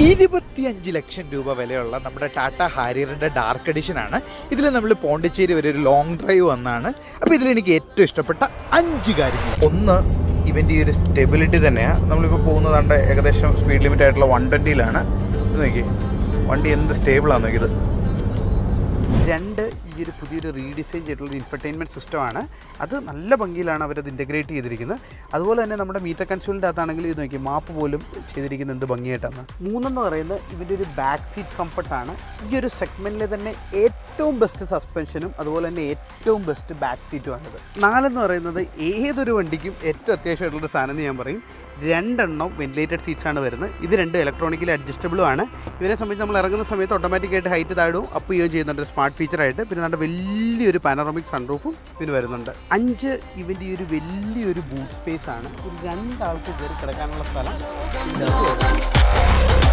25 ലക്ഷം രൂപ വിലയുള്ള നമ്മുടെ ടാറ്റ ഹാരിയറിൻ്റെ ഡാർക്ക് എഡിഷൻ ആണ്. ഇതിൽ നമ്മൾ പോണ്ടിച്ചേരി വരെ ഒരു ലോങ് ഡ്രൈവ് വന്നാണ്. അപ്പോൾ ഇതിലെനിക്ക് ഏറ്റവും ഇഷ്ടപ്പെട്ട 5 കാര്യങ്ങൾ. ഒന്ന്, ഇവൻ്റെ ഈ ഒരു സ്റ്റെബിലിറ്റി തന്നെയാണ്. നമ്മളിപ്പോൾ പോകുന്നതാണ്ട് ഏകദേശം സ്പീഡ് ലിമിറ്റ് ആയിട്ടുള്ള 120-ലാണ്. ഇത് നോക്കി, വണ്ടി എന്ത് സ്റ്റേബിളാണ് നോക്കിയത്. 2, ഈ ഒരു പുതിയൊരു റീഡിസൈൻ ചെയ്തിട്ടുള്ള ഇൻഫർടൈൻമെൻറ്റ് സിസ്റ്റമാണ്. അത് നല്ല ഭംഗിയിലാണ് അവരത് ഇൻറ്റഗ്രേറ്റ് ചെയ്തിരിക്കുന്നത്. അതുപോലെ തന്നെ നമ്മുടെ മീറ്റർ കൺസോളിൻ്റെ അകത്താണെങ്കിൽ ഇത് നോക്കി, മാപ്പ് പോലും ചെയ്തിരിക്കുന്നത് എന്ത് ഭംഗിയായിട്ടാണ്. 3 എന്ന് പറയുന്നത് ഇതിൻ്റെ ഒരു ബാക്ക് സീറ്റ് കംഫർട്ടാണ്. ഈ ഒരു സെഗ്മെൻറ്റിലെ തന്നെ ഏറ്റവും ബെസ്റ്റ് സസ്പെൻഷനും അതുപോലെ തന്നെ ഏറ്റവും ബെസ്റ്റ് ബാക്ക് സീറ്റുമാണിത്. 4 എന്ന് പറയുന്നത് ഏതൊരു വണ്ടിക്കും ഏറ്റവും അത്യാവശ്യമായിട്ടുള്ളൊരു സാധനം എന്ന് ഞാൻ പറയും. 2 വെന്റിലേറ്റഡ് സീറ്റ്സ് ആണ് വരുന്നത്. ഇത് 2 ഇലക്ട്രോണിക്കലി അഡ്ജസ്റ്റബിളും ആണ്. ഇവരെ സംബന്ധിച്ച് നമ്മൾ ഇറങ്ങുന്ന സമയത്ത് ഓട്ടോമാറ്റിക്കായിട്ട് ഹൈറ്റ് താഴും അപ്പ് ചെയ്യുകയും ചെയ്യുന്നുണ്ട്, സ്മാർട്ട് ഫീച്ചറായിട്ട്. പിന്നെ നമ്മുടെ വലിയൊരു പാനോറമിക് സൺറൂഫും ഇതിന് വരുന്നുണ്ട്. 5, ഇവൻ്റെ ഈ ഒരു വലിയൊരു ബൂട്ട് സ്പേസ് ആണ്. ഒരു 2 ആൾക്ക് കയറി കിടക്കാനുള്ള സ്ഥലം.